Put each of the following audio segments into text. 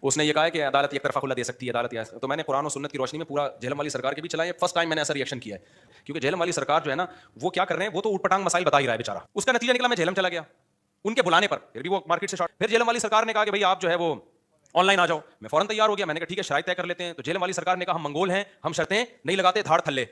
اس نے یہ کہا ہے کہ عدالت یک طرفہ کھلا دے سکتی ہے عدالت. تو میں نے قرآن و سنت کی روشنی میں پورا جہلم والی سرکار کے بھی چلا ہے. فرسٹ ٹائم میں نے ایسا ریئیکشن کیا ہے, کیونکہ جہلم والی سرکار جو ہے نا وہ کیا کر رہے ہیں, وہ تو اوٹ پٹانگ مسائل بتا ہی رہا ہے بیچارہ. اس کا نتیجہ نکلا میں جہلم چلا گیا ان کے بلانے پر, پھر بھی وہ مارکیٹ سے شارٹ. پھر جہلم والی سرکار نے کہا کہ بھائی آپ جو ہے وہ آن لائن آ جاؤ. میں فوراً تیار ہو گیا, میں نے کہا ٹھیک ہے شرائط طے کر لیتے ہیں. تو جہلم والی سرکار نے کہا ہم منگول ہیں, ہم شرطیں نہیں لگاتے, دھاڑ تھلے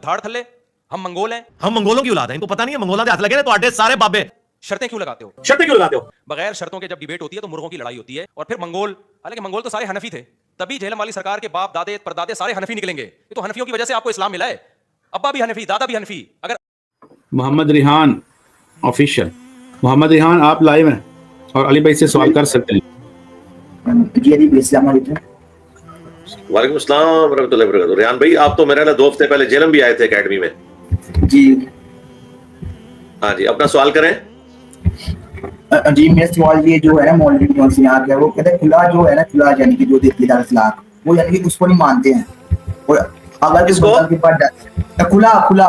دھاڑ تھلے, ہم منگول ہیں, ہم منگولوں کی اولاد ہیں, ان کو پتہ نہیں ہے منگولوں کے ہاتھ لگے تو آٹے سارے بابے. شرطیں کیوں لگاتے ہو, شرطیں کیوں لگاتے ہو؟ بغیر شرطوں کے جب ڈیبیٹ ہوتی ہے تو مرغوں کی لڑائی ہوتی ہے. اور پھر منگول, حالانکہ منگول تو سارے حنفی تھے, تبھی جہلم والی سرکار کے باپ دادے پردادے سارے حنفی نکلیں گے. یہ تو حنفیوں کی وجہ سے آپ کو اسلام ملا ہے. ابا بھی حنفی, دادا بھی حنفی. اگر محمد ریحان آفیشیل, محمد ریحان آپ لائیو ہیں اور علی بھائی سے سوال کر سکتے ہیں. جی علی بھائی السلام علیکم. وعلیکم السلام ورحمۃ اللہ وبرکاتہ. ریحان بھائی آپ تو میرے 2 ہفتے پہلے جہلم بھی آئے تھے اکیڈمی میں. جی ہاں جی, اپنا سوال کریں. جی میرا سوال یہ جو ہے نا مولوی جو سے یہاں کیا وہ کہتے ہیں کھلا جو ہے نا کھلا یعنی کہ جو دیتی ہے 10 لاکھ وہ یعنی کہ اس کو نہیں مانتے ہیں. اور اگر کس کو کھلا کھلا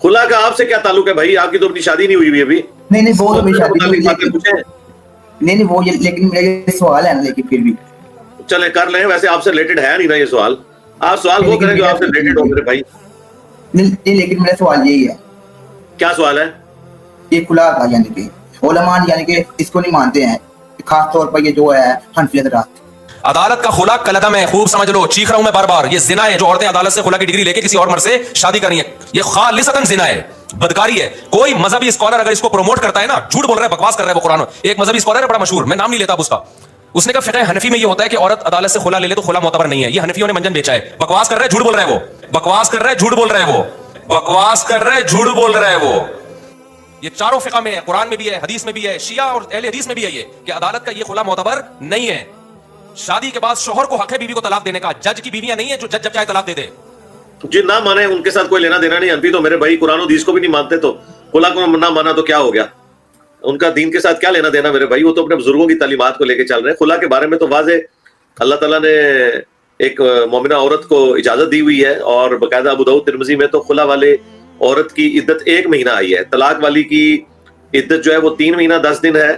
کھلا کا آپ سے کیا تعلق ہے بھائی؟ آپ کی تو اپنی شادی نہیں ہوئی ہوئی ابھی. نہیں وہ تو شادی پوچھیں. نہیں وہ لیکن میرا یہ سوال ہے نا, لیکن پھر بھی چلیں کر لیں. ویسے آپ سے ریلیٹڈ ہے نہیں نا یہ سوال. آپ سوال وہ کریں جو آپ سے ریلیٹڈ ہو میرے بھائی. نہیں لیکن میرا سوال یہی ہے. کیا سوال ہے؟ یہ کھلا کا یعنی کہ علماء یعنی کہ اس کو نہیں مانتے ہیں, خاص طور پر یہ جو ہے حنفی حضرات. عدالت کا خلا کلدم ہے, خوب سمجھ لو, چیخ رہا ہوں میں بار بار. یہ زنا ہے جو عورتیں عدالت سے خلا کی ڈگری لے کے کسی اور مرد سے شادی کر رہی ہیں. یہ خالصتاً زنا ہے, بدکاری ہے. کوئی مذہبی اسکالر اگر اس کو پروموٹ کرتا ہے نا, جھوٹ بول رہا ہے, بکواس کر رہا ہے وہ قرآن. ایک مذہبی اسکالر ہے بڑا مشہور, میں نام نہیں لیتا اب اس کا, اس نے کہا فقہ حنفی میں یہ ہوتا ہے کہ عورت عدالت سے خلا لے لے تو خلا معتبر نہیں ہے. یہ حنفیوں نے منجن بیچا ہے. بکواس کر رہا ہے, جھوٹ بول رہا ہے وہ, بکواس کر رہا ہے, جھوٹ بول رہا ہے وہ, بکواس کر رہا ہے, جھوٹ بول رہا ہے وہ. یہ چاروں فقہ میں ہے, قرآن میں بھی ہے, حدیث میں بھی ہے, شیعہ اور اہل حدیث میں بھی ہے یہ کہ عدالت کا یہ خلا معتبر نہیں ہے. شادی کے بعد شوہر کو حق ہے بیوی کو طلاق دینے کا, جج کی بیویاں نہیں ہیں جو جج جب چاہے طلاق دے دے. جی نہ مانے, ان کے ساتھ کوئی لینا دینا نہیں. انفی تو میرے بھائی قرآن و حدیث کو بھی نہیں مانتے, تو خلا کو نہ مانا تو کیا ہو گیا؟ ان کا دین کے ساتھ کیا لینا دینا میرے بھائی؟ وہ تو اپنے بزرگوں کی تعلیمات کو لے کے چل رہے ہیں. خلا کے بارے میں تو واضح اللہ تعالیٰ نے ایک مومنہ عورت کو اجازت دی ہوئی ہے, اور باقاعدہ ابو داؤد ترمذی میں تو خلا والے عورت کی عدت 1 مہینہ آئی ہے. طلاق والی کی عدت جو ہے وہ 3 مہینہ 10 دن ہے,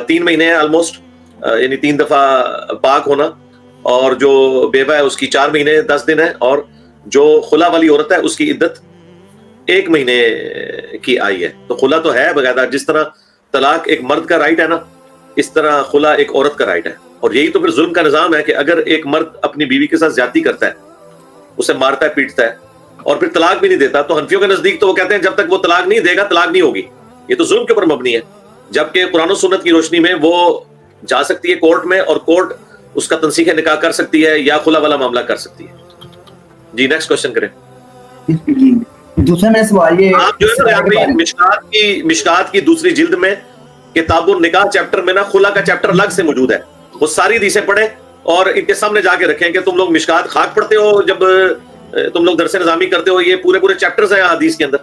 3 مہینے ہے آلموسٹ, یعنی 3 دفعہ پاک ہونا. اور جو بیوہ ہے اس کی 4 مہینے 10 دن ہے, اور جو خلا والی عورت ہے اس کی عدت 1 مہینے کی آئی ہے. تو خلا تو ہے باقاعدہ, جس طرح طلاق ایک مرد کا رائٹ ہے نا, اس طرح خلا ایک عورت کا رائٹ ہے. اور یہی تو پھر ظلم کا نظام ہے کہ اگر ایک مرد اپنی بیوی کے ساتھ زیادتی کرتا ہے, اسے مارتا ہے, پیٹتا ہے, اور پھر طلاق بھی نہیں دیتا, تو حنفیوں کے نزدیک تو وہ کہتے ہیں جب تک وہ طلاق نہیں دے گا طلاق نہیں ہوگی. یہ تو ظلم کے اوپر مبنی ہے. جبکہ قرآن و سنت کی روشنی میں وہ جا سکتی ہے کورٹ میں, اور کورٹ اس کا تنسیخ نکاح کر سکتی ہے یا خلا والا معاملہ کر سکتی ہے. جی نیکسٹ کوشچن کریں. دوسرا میرا سوال یہ آپ جو ہے مشکات کی دوسری جلد میں کتاب النکاح چیپٹر میں نا خلا کا چیپٹر الگ سے موجود ہے. وہ ساری حدیثیں پڑھیں اور ان کے سامنے جا کے رکھیں کہ تم لوگ مشکات خاک پڑھتے ہو جب تم لوگ درس نظامی کرتے ہو. یہ پورے چیپٹرز ہیں حدیث کے اندر.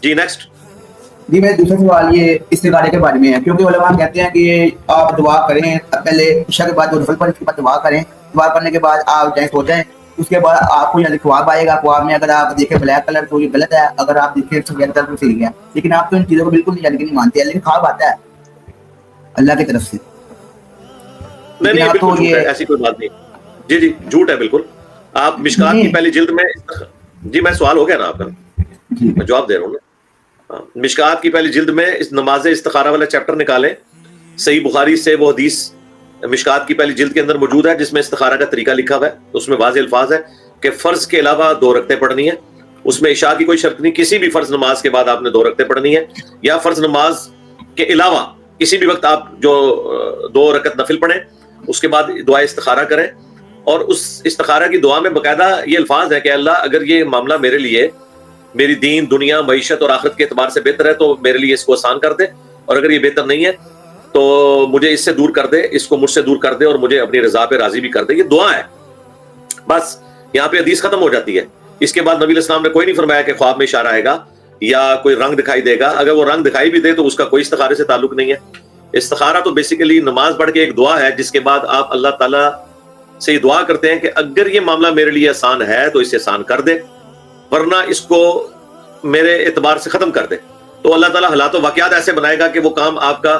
جی نیکسٹ. جی میرا دوسرا سوال یہ استخارے کے بارے میں ہے, کیونکہ علماء کہتے ہیں کہ آپ دعا کریں پہلے عشاء کے بعد جو نفل پڑھیں اس کے بعد دعا کریں, دعا کرنے کے بعد آپ جائیں سو جائیں, اس کے بعد آپ کو یعنی خواب آئے گا. خواب میں اگر آپ دیکھیں بلیک کلر تو یہ غلط ہے, اگر آپ دیکھیں سفید کلر تو صحیح ہے. لیکن آپ تو ان چیزوں کو بالکل نہیں یعنی کہ نہیں مانتے ہیں, لیکن خواب آتا ہے اللہ کی طرف سے. نہیں بالکل جھوٹ ہے, ایسی کوئی بات نہیں. جی جھوٹ ہے بالکل. آپ مشکات کی پہلی جلد میں, جی میں سوال ہو گیا نا آپ کا, میں جواب دے رہا ہوں نا. مشکات کی پہلی جلد میں اس نماز استخارہ والا چیپٹر نکالیں. صحیح بخاری سے وہ حدیث مشکات کی پہلی جلد کے اندر موجود ہے جس میں استخارہ کا طریقہ لکھا ہوا ہے. اس میں واضح الفاظ ہے کہ فرض کے علاوہ 2 رکعتیں پڑھنی ہیں. اس میں عشاء کی کوئی شرط نہیں, کسی بھی فرض نماز کے بعد آپ نے 2 رکعتیں پڑھنی ہیں, یا فرض نماز کے علاوہ کسی بھی وقت آپ جو 2 رکعت نفل پڑھیں, اس کے بعد دعا استخارہ کریں. اور اس استخارہ کی دعا میں باقاعدہ یہ الفاظ ہے کہ اللہ اگر یہ معاملہ میرے لیے میری دین دنیا معیشت اور آخرت کے اعتبار سے بہتر ہے تو میرے لیے اس کو آسان کر دے, اور اگر یہ بہتر نہیں ہے تو مجھے اس سے دور کر دے, اس کو مجھ سے دور کر دے, اور مجھے اپنی رضا پہ راضی بھی کر دے. یہ دعا ہے بس, یہاں پہ حدیث ختم ہو جاتی ہے. اس کے بعد نبی علیہ السلام نے کوئی نہیں فرمایا کہ خواب میں اشارہ آئے گا یا کوئی رنگ دکھائی دے گا. اگر وہ رنگ دکھائی بھی دے تو اس کا کوئی استخارے سے تعلق نہیں ہے. استخارہ تو بیسیکلی نماز پڑھ کے ایک دعا ہے جس کے بعد آپ اللہ تعالیٰ سے یہ دعا کرتے ہیں کہ اگر یہ معاملہ میرے لیے آسان ہے تو اسے آسان کر دے, ورنہ اس کو میرے اعتبار سے ختم کر دے. تو اللہ تعالیٰ حالات و واقعات ایسے بنائے گا کہ وہ کام آپ کا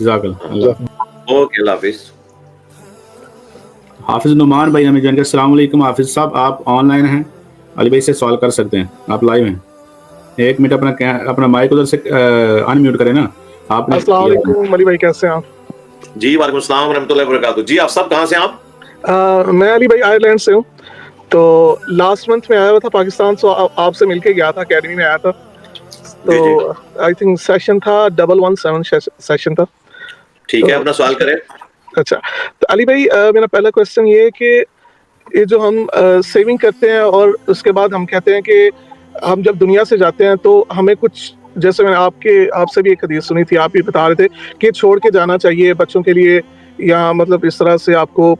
جزاک اللہ. اوکے اللہ حافظ. حافظ نعمان بھائی ہمیں جان کے السلام علیکم. حافظ صاحب آپ آن لائن ہیں, علی بھائی سے سوال کر سکتے ہیں, آپ لائیو ہیں. 1 منٹ اپنا مائک ادھر سے ان میوٹ کریں نا آپ نے. السلام علیکم علی بھائی, کیسے ہیں آپ؟ جی وعلیکم السلام ورحمۃ اللہ وبرکاتہ. جی آپ سب کہاں سے ہیں آپ؟ میں علی بھائی آئرلینڈ سے ہوں. تو لاسٹ منتھ میں آیا ہوا تھا پاکستان, سو آپ سے مل کے گیا تھا, اکیڈمی میں آیا تھا. تو آئی تھنک سیشن تھا 117 سیشن تھا. ٹھیک ہے, اپنا سوال کریں. اچھا, تو علی بھائی میرا پہلا کوشچن یہ ہے کہ یہ جو ہم سیونگ کرتے ہیں اور اس کے بعد ہم کہتے ہیں کہ ہم جب دنیا سے جاتے ہیں تو ہمیں کچھ, جیسے میں نے آپ سے بھی ایک حدیث سنی تھی, آپ بھی بتا رہے تھے کہ چھوڑ کے جانا چاہیے بچوں کے لیے, یا مطلب اس طرح سے آپ کو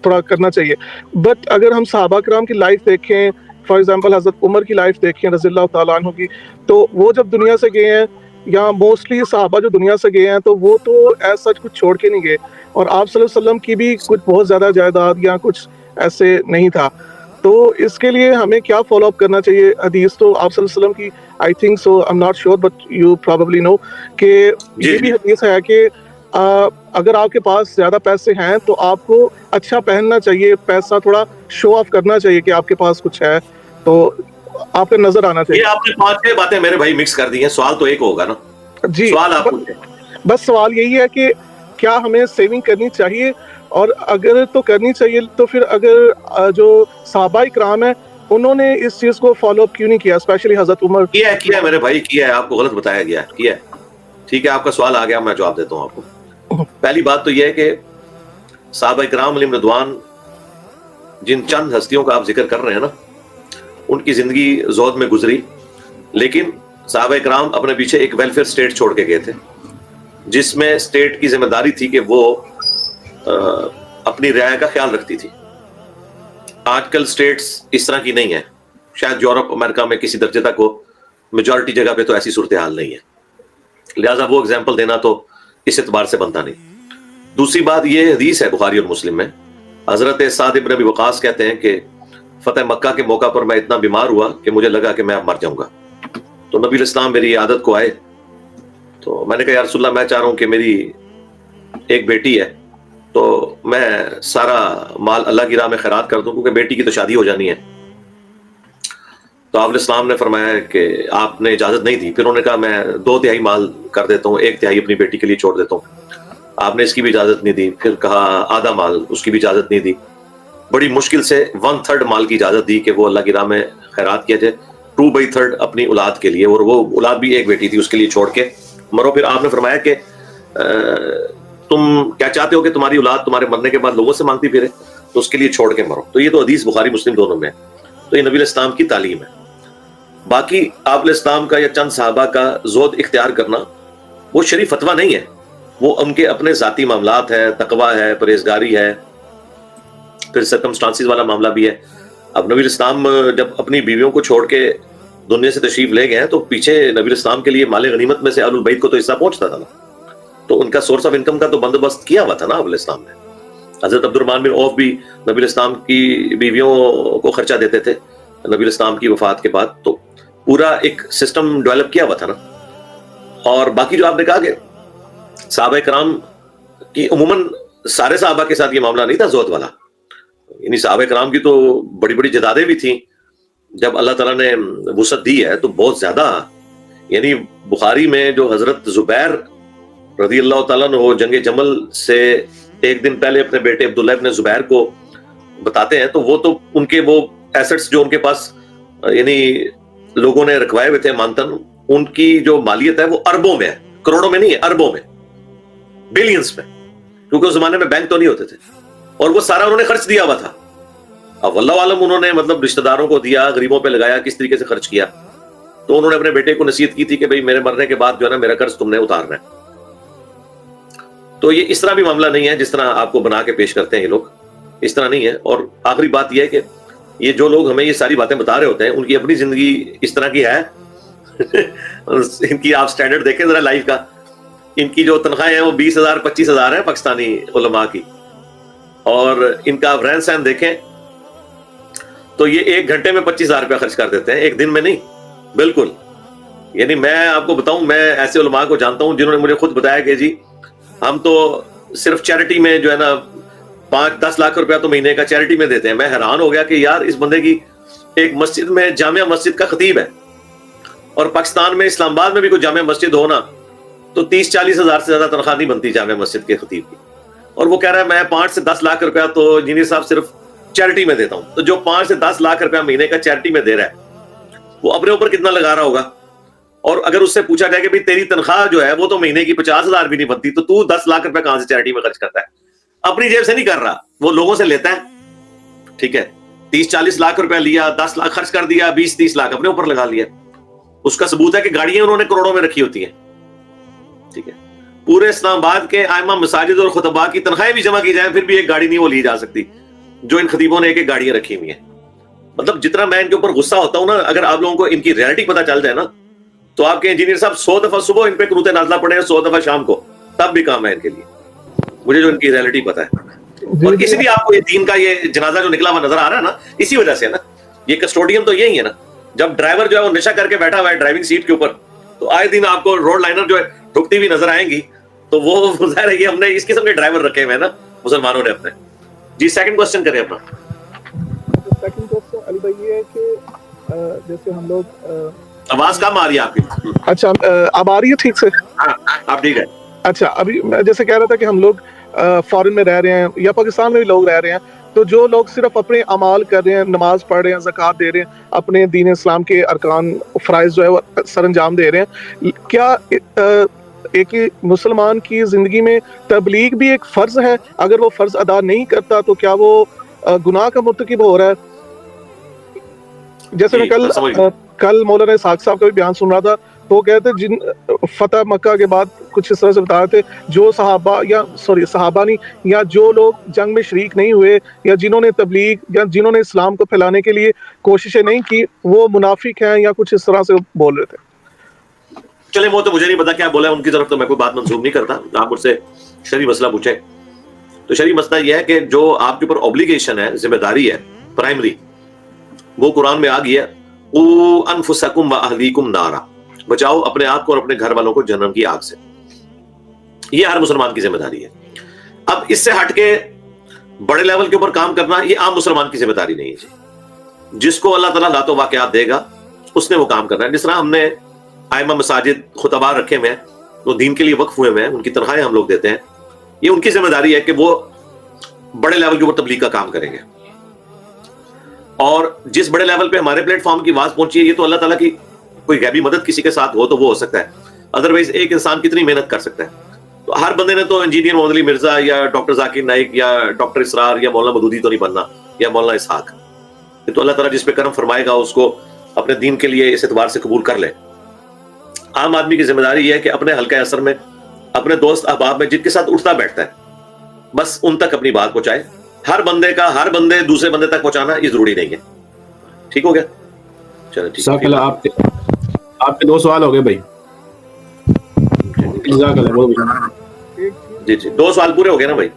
تھوڑا کرنا چاہیے. بٹ اگر ہم صحابہ کرام کی لائف دیکھیں, فار ایگزامپل حضرت عمر کی لائف دیکھیں رضی اللہ تعالیٰ عنہ کی, تو وہ جب دنیا سے گئے ہیں, یا موسٹلی صحابہ جو دنیا سے گئے ہیں, تو وہ تو ایسا کچھ چھوڑ کے نہیں گئے. اور آپ صلی اللہ علیہ وسلم کی بھی کچھ بہت زیادہ جائیداد یا کچھ ایسے نہیں تھا. تو اس کے لیے ہمیں کیا فالو اپ کرنا چاہیے؟ حدیث تو آپ صلی اللہ علیہ وسلم کی I think so, I am not sure but you probably know, کہ یہ بھی حدیث ہے کہ اگر آپ کے پاس زیادہ پیسے ہیں تو آپ کو اچھا پہننا چاہیے, پیسہ تھوڑا شو آف کرنا چاہیے کہ آپ کے پاس کچھ ہے, تو آپ کو نظر آنا چاہیے. یہ آپ نے 5 باتیں میرے بھائی مکس کر دی ہیں. سوال تو ایک ہوگا نا. جی, سوال آپ پوچھیں. بس سوال یہی ہے کہ کیا ہمیں سیونگ کرنی چاہیے, اور اگر تو کرنی چاہیے تو پھر اگر جو صحابہ کرام ہیں انہوں نے اس چیز کو فالو اپ کیوں نہیں کیا, اسپیشلی حضرت عمر؟ کیا میرے بھائی, کیا ہے. آپ کو غلط بتایا گیا ہے, کیا ہے. ٹھیک ہے, آپ کا سوال آ گیا, میں جواب دیتا ہوں آپ کو. پہلی بات تو یہ ہے کہ صحابہ کرام علیہم رضوان, جن چند ہستیوں کا آپ ذکر کر رہے ہیں نا, ان کی زندگی زہد میں گزری, لیکن صحابہ کرام اپنے پیچھے ایک ویلفیئر اسٹیٹ چھوڑ کے گئے تھے, جس میں اسٹیٹ کی ذمہ داری تھی کہ وہ اپنی رعایا کا خیال رکھتی تھی. آج کل اسٹیٹس اس طرح کی نہیں ہیں. شاید یورپ امریکہ میں کسی درجے تک ہو, میجورٹی جگہ پہ تو ایسی صورتحال نہیں ہے. لہٰذا وہ اگزامپل دینا تو اس اعتبار سے بنتا نہیں. دوسری بات, یہ حدیث ہے بخاری اور مسلم میں, حضرت سعد بن ابی وقاص کہتے ہیں کہ فتح مکہ کے موقع پر میں اتنا بیمار ہوا کہ مجھے لگا کہ میں اب مر جاؤں گا. تو نبی الاسلام میری عادت کو آئے, تو میں نے کہا یا رسول اللہ, میں چاہ رہا ہوں کہ میری ایک بیٹی ہے, تو میں سارا مال اللہ کی راہ میں خیرات کر دوں, کیونکہ بیٹی کی تو شادی ہو جانی ہے. تو آپ علیہ السلام نے فرمایا کہ آپ نے اجازت نہیں دی. پھر انہوں نے کہا میں 2/3 مال کر دیتا ہوں, 1/3 اپنی بیٹی کے لیے چھوڑ دیتا ہوں. آپ نے اس کی بھی اجازت نہیں دی. پھر کہا آدھا مال, اس کی بھی اجازت نہیں دی. بڑی مشکل سے 1/3 مال کی اجازت دی کہ وہ اللہ کی راہ میں خیرات کیا جائے. 2/3 اپنی اولاد کے لیے, اور وہ اولاد بھی ایک بیٹی تھی, اس کے لیے چھوڑ کے مرو. پھر آپ نے فرمایا کہ تم کیا چاہتے ہو کہ تمہاری اولاد تمہارے مرنے کے بعد لوگوں سے مانگتی پھرے, تو اس کے لیے چھوڑ کے مرو. تو یہ تو حدیث بخاری مسلم دونوں میں ہے. تو یہ نبی علیہ السلام کی تعلیم ہے. باقی آپ علیہ السلام کا یا چند صحابہ کا زہد اختیار کرنا وہ شریف فتویٰ نہیں ہے, وہ ان کے اپنے ذاتی معاملات ہے, تقویٰ ہے, پرہیزگاری ہے, پھر سرکمسٹانسز والا معاملہ بھی ہے. اب نبی علیہ السلام جب اپنی بیویوں کو چھوڑ کے دنیا سے تشریف لے گئے ہیں, تو پیچھے نبی علیہ السلام کے لیے مال غنیمت میں سے اہل البیت کو تو حصہ پہنچتا تھا نا, تو ان کا سورس آف انکم کا تو بندوبست کیا ہوا تھا نا آپ علیہ السلام نے. حضرت عبد الرحمن بن عوف بھی نبی علیہ السلام کی بیویوں کو خرچہ دیتے تھے نبی علیہ السلام کی وفات کے بعد. تو پورا ایک سسٹم ڈیولپ کیا ہوا تھا نا. اور باقی جو آپ نے کہا کہ صحابہ کرام کی عموماً سارے صحابہ کے ساتھ یہ معاملہ نہیں تھا زہد والا, یعنی صحابہ کرام کی تو بڑی بڑی جدادیں بھی تھیں. جب اللہ تعالیٰ نے وسعت دی ہے تو بہت زیادہ, یعنی بخاری میں جو حضرت زبیر رضی اللہ تعالیٰ عنہ جنگ جمل سے ایک دن پہلے اپنے بیٹے عبداللہ ابن زبیر کو بتاتے ہیں, تو وہ تو ان کے وہ ایسٹس جو ان کے پاس یعنی لوگوں نے رکھوائے ہوئے تھے مانتن, ان کی جو مالیت ہے وہ اربوں میں ہے, کروڑوں میں نہیں ہے, اربوں میں, بلینز میں, کیونکہ اس زمانے میں بینک تو نہیں ہوتے تھے, اور وہ سارا انہوں نے خرچ دیا ہوا تھا. اب واللہ عالم انہوں نے مطلب رشتہ داروں کو دیا, غریبوں پہ لگایا, کس طریقے سے خرچ کیا. تو انہوں نے اپنے بیٹے کو نصیحت کی تھی کہ بھئی میرے مرنے کے بعد جو ہے نا میرا قرض تم نے اتارنا ہے. تو یہ اس طرح بھی معاملہ نہیں ہے جس طرح آپ کو بنا کے پیش کرتے ہیں یہ لوگ, اس طرح نہیں ہے. اور آخری بات یہ ہے کہ یہ جو لوگ ہمیں یہ ساری باتیں بتا رہے ہوتے ہیں, ان کی اپنی زندگی اس طرح کی ہے. ان کی آپ سٹینڈرڈ دیکھیں ذرا لائف کا, ان کی جو تنخواہیں ہیں وہ 20,000 25,000 ہیں پاکستانی علماء کی, اور ان کا آپ رہن سہن دیکھیں تو یہ 1 گھنٹے میں 25,000 روپیہ خرچ کر دیتے ہیں, ایک دن میں نہیں. بالکل, یعنی میں آپ کو بتاؤں, میں ایسے علماء کو جانتا ہوں جنہوں نے مجھے خود بتایا کہ جی ہم تو صرف چیریٹی میں جو ہے نا 5-10 لاکھ روپیہ تو مہینے کا چیریٹی میں دیتے ہیں. میں حیران ہو گیا کہ یار اس بندے کی ایک مسجد میں جامعہ مسجد کا خطیب ہے, اور پاکستان میں اسلام آباد میں بھی کوئی جامعہ مسجد ہو نا تو 30-40 ہزار سے زیادہ تنخواہ نہیں بنتی جامعہ مسجد کے خطیب کی, اور وہ کہہ رہا ہے میں 5 سے 10 لاکھ روپیہ تو انجینئر صاحب صرف چیریٹی میں دیتا ہوں. تو جو 5 سے 10 لاکھ روپیہ مہینے کا چیریٹی میں دے رہا ہے وہ اپنے اوپر کتنا لگا رہا ہوگا. اور اگر اس سے پوچھا جائے کہ بھی تیری تنخواہ جو ہے وہ تو مہینے کی 50,000 بھی نہیں بنتی, تو 10 لاکھ روپے کہاں سے چیریٹی میں خرچ کرتا ہے؟ اپنی جیب سے نہیں کر رہا, وہ لوگوں سے لیتا ہے. ٹھیک ہے, 30-40 لاکھ روپے لیا, 10 لاکھ خرچ کر دیا, 20-30 لاکھ اپنے اوپر لگا لیا. اس کا ثبوت ہے کہ گاڑیاں انہوں نے کروڑوں میں رکھی ہوتی ہیں. ٹھیک ہے, پورے اسلام آباد کے ائمہ مساجد اور خطباء کی تنخواہیں بھی جمع کی جائیں پھر بھی ایک گاڑی نہیں وہ لی جا سکتی جو ان خطیبوں نے ایک گاڑیاں رکھی ہوئی ہیں. مطلب جتنا میں ان کے اوپر غصہ ہوتا ہوں نا, اگر آپ لوگوں کو ان کی ریئلٹی پتہ چل جائے نا تو آپ کے انجینئر صاحب 100 دفعہ صبح ان پہ قنوت نازلہ پڑھیں, 100 دفعہ شام کو, تب بھی کام ہے ان کے لیے. مجھے جو ان کی ریئلٹی پتہ ہے, اور اس لیے آپ کو یہ دین کا یہ جنازہ جو نکلا ہوا نظر آ رہا ہے نا, اسی وجہ سے نا. یہ کسٹوڈین تو یہی ہے نا, جب ڈرائیور جو ہے وہ نشہ کر کے بیٹھا ہوا ہے ڈرائیونگ سیٹ کے اوپر, تو آئے دن آپ کو روڈ لائنر جو ہے ٹھکتی ہوئی نظر آئیں گی, تو وہ ظاہر ہے کہ ہم نے اس قسم کے ڈرائیور رکھے ہوئے ہیں نا مسلمانوں نے اپنے. جی سیکنڈ کوسچن کریں اپنا. سیکنڈ کوسچن علی بھائی یہ ہے کہ جیسے ہم لوگ آواز کم آ رہی ہے آپ کی. اچھا اب آ رہی ہے ٹھیک سے؟ آپ ٹھیک ہے. اچھا, ابھی میں جیسے کہہ رہا تھا کہ ہم لوگ فارن میں رہ رہے ہیں یا پاکستان میں بھی لوگ رہ رہے ہیں, تو جو لوگ صرف اپنے اعمال کر رہے ہیں, نماز پڑھ رہے ہیں, زکوٰۃ دے رہے ہیں, اپنے دین اسلام کے ارکان فرائض جو ہے وہ سر انجام دے رہے ہیں, کیا ایک مسلمان کی زندگی میں تبلیغ بھی ایک فرض ہے؟ اگر وہ فرض ادا نہیں کرتا تو کیا وہ گناہ کا مرتکب ہو رہا ہے؟ جیسے میں کل مولانا اسحاق صاحب کا بھی بیان سن رہا تھا, تو وہ کہتے جن فتح مکہ کے بعد کچھ اس طرح سے بتا رہے تھے, جو صحابہ نہیں, یا جو لوگ جنگ میں شریک نہیں ہوئے, یا جنہوں نے تبلیغ یا جنہوں نے اسلام کو پھیلانے کے لیے کوششیں نہیں کی, وہ منافق ہیں یا کچھ اس طرح سے بول رہے تھے. چلے وہ تو مجھے نہیں پتا کیا بولا, ان کی طرف تو میں کوئی بات منسوخ نہیں کرتا. آپ مجھ سے شرعی مسئلہ پوچھیں تو شرعی مسئلہ یہ ہے کہ جو آپ کے اوپر اوبلیگیشن ہے, ذمہ داری ہے پرائمری, وہ قرآن میں آ گیا, قوا انفسکم واہلیکم نارا, بچاؤ اپنے آپ کو اور اپنے گھر والوں کو جہنم کی آگ سے. یہ ہر مسلمان کی ذمہ داری ہے. اب اس سے ہٹ کے بڑے لیول کے اوپر کام کرنا یہ عام مسلمان کی ذمہ داری نہیں ہے. جس کو اللہ تعالیٰ لاتو واقعات دے گا اس نے وہ کام کرنا ہے. جس طرح ہم نے ائمہ مساجد خطباء رکھے ہوئے ہیں, وہ دین کے لیے وقف ہوئے ہیں, ان کی تنخواہیں ہم لوگ دیتے ہیں. یہ ان کی ذمہ داری ہے کہ وہ بڑے لیول کے اوپر تبلیغ کا کام کریں گے. اور جس بڑے لیول پہ ہمارے پلیٹ فارم کی آواز پہنچی ہے, یہ تو اللہ تعالیٰ کی کوئی غیبی مدد کسی کے ساتھ ہو تو وہ ہو سکتا ہے, ادروائز ایک انسان کتنی محنت کر سکتا ہے. تو ہر بندے نے تو انجینئر محمد علی مرزا یا ڈاکٹر ذاکر نائک یا ڈاکٹر اسرار یا مولانا مودودی تو نہیں بننا, یا مولانا اسحاق. یہ تو اللہ تعالیٰ جس پہ کرم فرمائے گا اس کو اپنے دین کے لیے اس اعتبار سے قبول کر لے. عام آدمی کی ذمہ داری یہ ہے کہ اپنے حلقہ اثر میں, اپنے دوست احباب میں جن کے ساتھ اٹھتا بیٹھتا ہے, بس ان تک اپنی بات پہنچائے. ہر بندے دوسرے بندے تک پہنچانا یہ ضروری نہیں ہے. ٹھیک ہو گیا؟ چلو ٹھیک ہے. آپ کے 2 سوال ہو گئے بھائی. جی 2 سوال پورے ہو گئے نا بھائی.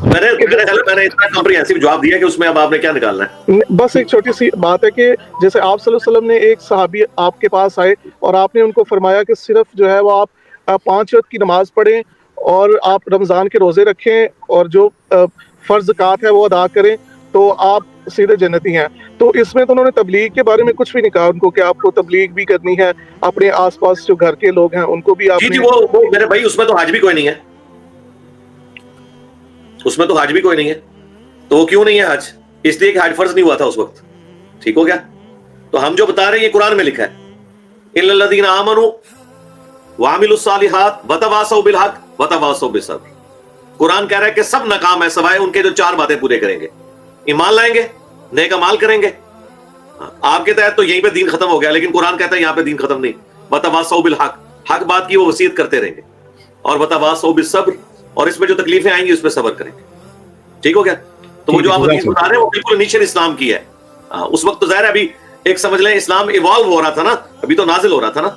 میں نے اتنا کمپریہنسو جواب دیا کہ اس میں اب آپ نے کیا نکالنا ہے. بس ایک چھوٹی سی بات ہے کہ جیسے آپ صلی اللہ علیہ وسلم نے ایک صحابی آپ کے پاس آئے اور آپ نے ان کو فرمایا کہ صرف جو ہے وہ آپ 5 وقت کی نماز پڑھیں اور آپ رمضان کے روزے رکھیں اور جو فرض زکوٰۃ ہے وہ ادا کریں تو آپ سیدھے جنتی ہیں. تو اس میں تو انہوں نے تبلیغ کے بارے میں کچھ بھی نہیں کہا ان کو کہ آپ کو تبلیغ بھی کرنی ہے, اپنے آس پاس جو گھر کے لوگ ہیں ان کو بھی آپ جی وہ میرے بھائی اس میں تو حج بھی کوئی نہیں ہے, اس میں تو حج بھی کوئی نہیں ہے. تو وہ کیوں نہیں ہے حج؟ اس لیے کہ حج فرض نہیں ہوا تھا اس وقت. ٹھیک ہو گیا؟ تو ہم جو بتا رہے ہیں یہ قرآن میں لکھا ہے, الا الذین آمنوا وعملوا الصالحات وتواصوا بالحق وتواصوا بالصبر. قرآن کہہ رہا ہے کہ سب ناکام ہے سوائے ان کے جو 4 باتیں پورے کریں گے, ایمان لائیں گے, نیک اعمال کریں گے. آپ کے تحت تو یہیں پہ دین ختم ہو گیا, لیکن قرآن کہتا ہے یہاں پہ دین ختم نہیں. وتواصوا بالحق, حق بات کی وہ وصیت کرتے رہیں گے, اور وتواصوا بالصبر, اور اس میں جو تکلیفیں آئیں گی اس پہ صبر کریں گے. ٹھیک ہو گیا؟ تو وہ جو آپ حدیث بتا رہے ہیں وہ بالکل نیچر اسلام کی ہے. اس وقت تو ظاہر ہے ابھی ایک سمجھ لیں اسلام ایوالو ہو رہا تھا نا, ابھی تو نازل ہو رہا تھا نا.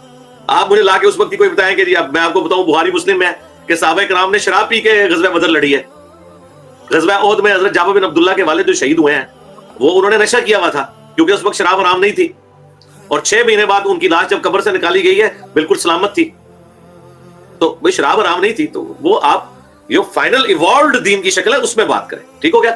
آپ مجھے لا کے اس وقت کی کوئی بتائیں کہ جی اب میں آپ کو بتاؤں بخاری مسلم میں کہ صحابہ کرام نے شراب پی کے غزوہ بدر لڑی ہے. غزوہ احد میں حضرت جابر بن عبداللہ کے والد جو شہید ہوئے ہیں وہ انہوں نے نشہ کیا ہوا تھا کیونکہ اس وقت شراب حرام نہیں تھی. اور 6 مہینے بعد ان کی لاش جب قبر سے نکالی گئی ہے بالکل سلامت تھی. تو وہ شراب حرام نہیں تھی. تو وہ آپ جو فائنل ایوالوڈ دین کی شکل ہے اس میں بات کریں. ٹھیک ہو گیا؟